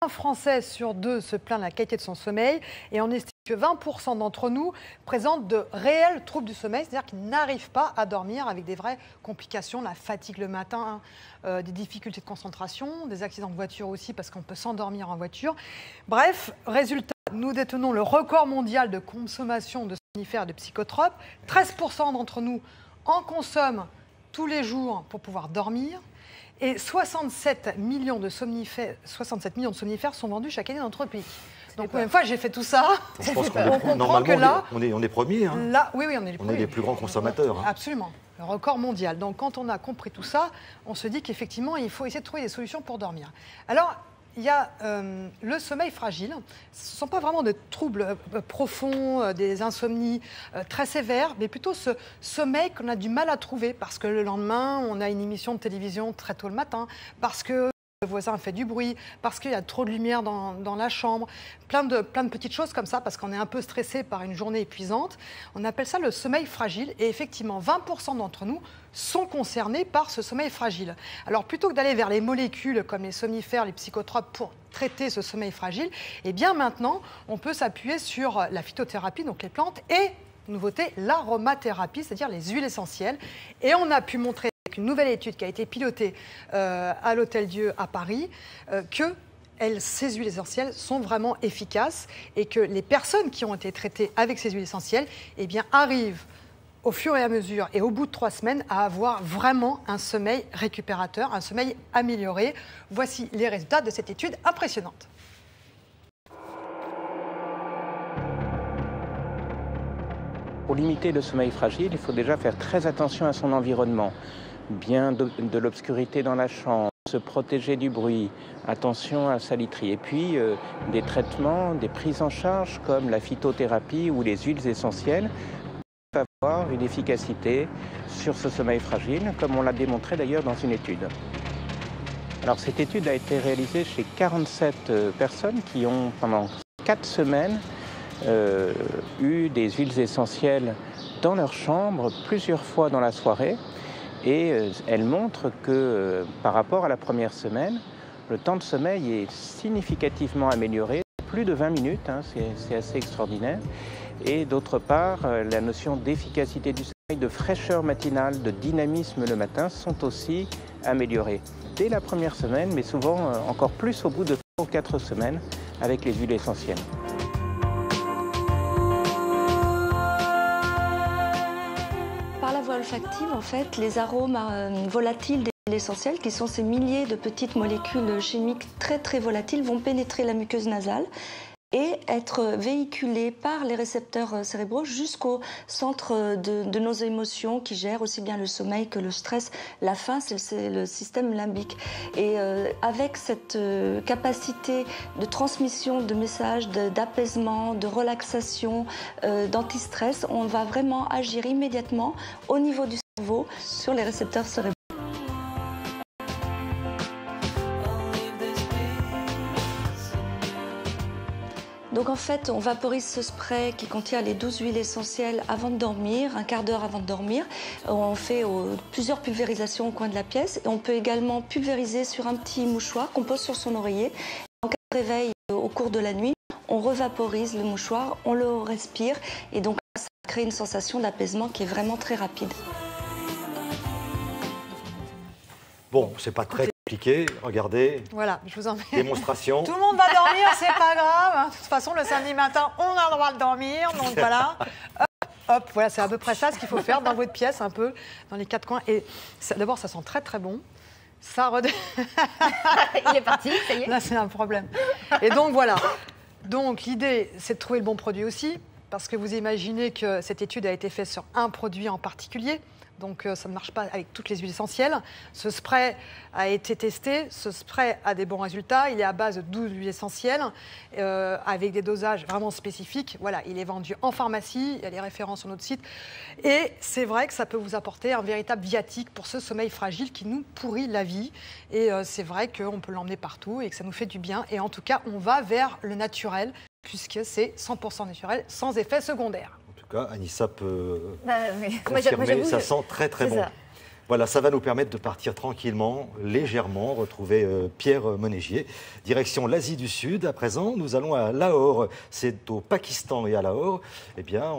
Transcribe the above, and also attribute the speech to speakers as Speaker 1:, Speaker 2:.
Speaker 1: Un Français sur deux se plaint de la qualité de son sommeil et on estime que 20% d'entre nous présentent de réels troubles du sommeil, c'est-à-dire qu'ils n'arrivent pas à dormir avec des vraies complications, la fatigue le matin, des difficultés de concentration, des accidents de voiture aussi parce qu'on peut s'endormir en voiture. Bref, résultat, nous détenons le record mondial de consommation de somnifères et de psychotropes. 13% d'entre nous en consomment tous les jours pour pouvoir dormir. Et 67 millions de somnifères sont vendus chaque année dans notre pays. Donc, une fois, j'ai fait tout ça.
Speaker 2: Je pense qu'on comprend que là, on est premiers. Hein.
Speaker 1: Là, oui, on est les premiers.
Speaker 2: On est les plus grands consommateurs. Hein.
Speaker 1: Absolument. Le record mondial. Donc, quand on a compris tout ça, on se dit qu'effectivement, il faut essayer de trouver des solutions pour dormir. Alors, il y a le sommeil fragile. Ce ne sont pas vraiment des troubles profonds, des insomnies très sévères, mais plutôt ce sommeil qu'on a du mal à trouver parce que le lendemain, on a une émission de télévision très tôt le matin, parce que le voisin fait du bruit, parce qu'il y a trop de lumière dans la chambre, plein de petites choses comme ça, parce qu'on est un peu stressé par une journée épuisante. On appelle ça le sommeil fragile. Et effectivement, 20% d'entre nous sont concernés par ce sommeil fragile. Alors, plutôt que d'aller vers les molécules comme les somnifères, les psychotropes pour traiter ce sommeil fragile, eh bien maintenant, on peut s'appuyer sur la phytothérapie, donc les plantes, et, nouveauté, l'aromathérapie, c'est-à-dire les huiles essentielles. Et on a pu montrer une nouvelle étude qui a été pilotée à l'Hôtel-Dieu à Paris, que ces huiles essentielles sont vraiment efficaces et que les personnes qui ont été traitées avec ces huiles essentielles eh bien, arrivent au fur et à mesure et au bout de 3 semaines à avoir vraiment un sommeil récupérateur, un sommeil amélioré. Voici les résultats de cette étude impressionnante.
Speaker 3: Pour limiter le sommeil fragile, il faut déjà faire très attention à son environnement. Bien de l'obscurité dans la chambre, se protéger du bruit, attention à sa literie. Et puis des traitements, des prises en charge comme la phytothérapie ou les huiles essentielles peuvent avoir une efficacité sur ce sommeil fragile, comme on l'a démontré d'ailleurs dans une étude. Alors cette étude a été réalisée chez 47 personnes qui ont pendant 4 semaines eu des huiles essentielles dans leur chambre plusieurs fois dans la soirée. Et elle montre que par rapport à la première semaine, le temps de sommeil est significativement amélioré, plus de 20 minutes, hein, c'est assez extraordinaire. Et d'autre part, la notion d'efficacité du sommeil, de fraîcheur matinale, de dynamisme le matin sont aussi améliorées. Dès la première semaine, mais souvent encore plus au bout de 3 ou 4 semaines avec les huiles essentielles.
Speaker 4: Par la voie olfactive, en fait, les arômes volatiles des huiles essentielles, qui sont ces milliers de petites molécules chimiques très volatiles, vont pénétrer la muqueuse nasale et être véhiculés par les récepteurs cérébraux jusqu'au centre de nos émotions qui gèrent aussi bien le sommeil que le stress. La faim, c'est le système limbique. Et avec cette capacité de transmission de messages, d'apaisement, de relaxation, d'antistress, on va vraiment agir immédiatement au niveau du cerveau sur les récepteurs cérébraux. Donc en fait, on vaporise ce spray qui contient les 12 huiles essentielles avant de dormir, un quart d'heure avant de dormir. On fait plusieurs pulvérisations au coin de la pièce et on peut également pulvériser sur un petit mouchoir qu'on pose sur son oreiller. En cas de réveil au cours de la nuit, on revaporise le mouchoir, on le respire et donc ça crée une sensation d'apaisement qui est vraiment très rapide.
Speaker 2: Bon, c'est pas très compliqué, regardez.
Speaker 1: Voilà, je vous en mets.
Speaker 2: Démonstration.
Speaker 1: Tout le monde va dormir, c'est pas grave. Hein. De toute façon, le samedi matin, on a le droit de dormir. Donc voilà. Hop, voilà, c'est à peu près ça ce qu'il faut faire dans votre pièce, un peu, dans les 4 coins. Et d'abord, ça sent très bon. Ça
Speaker 5: Il est parti, ça y est.
Speaker 1: Là, c'est un problème. Et donc voilà. Donc l'idée, c'est de trouver le bon produit aussi, parce que vous imaginez que cette étude a été faite sur un produit en particulier. Donc ça ne marche pas avec toutes les huiles essentielles. Ce spray a été testé, ce spray a des bons résultats. Il est à base de 12 huiles essentielles avec des dosages vraiment spécifiques. Voilà, il est vendu en pharmacie, il y a les références sur notre site. Et c'est vrai que ça peut vous apporter un véritable viatique pour ce sommeil fragile qui nous pourrit la vie. Et c'est vrai qu'on peut l'emmener partout et que ça nous fait du bien. Et en tout cas, on va vers le naturel puisque c'est 100% naturel, sans effet secondaire.
Speaker 2: En tout cas, Anissa peut
Speaker 5: oui.
Speaker 2: confirmer,
Speaker 5: Moi,
Speaker 2: ça sent très bon. Ça. Voilà, ça va nous permettre de partir tranquillement, légèrement, retrouver Pierre Monégier. Direction l'Asie du Sud. À présent, nous allons à Lahore. C'est au Pakistan et à Lahore. Eh bien,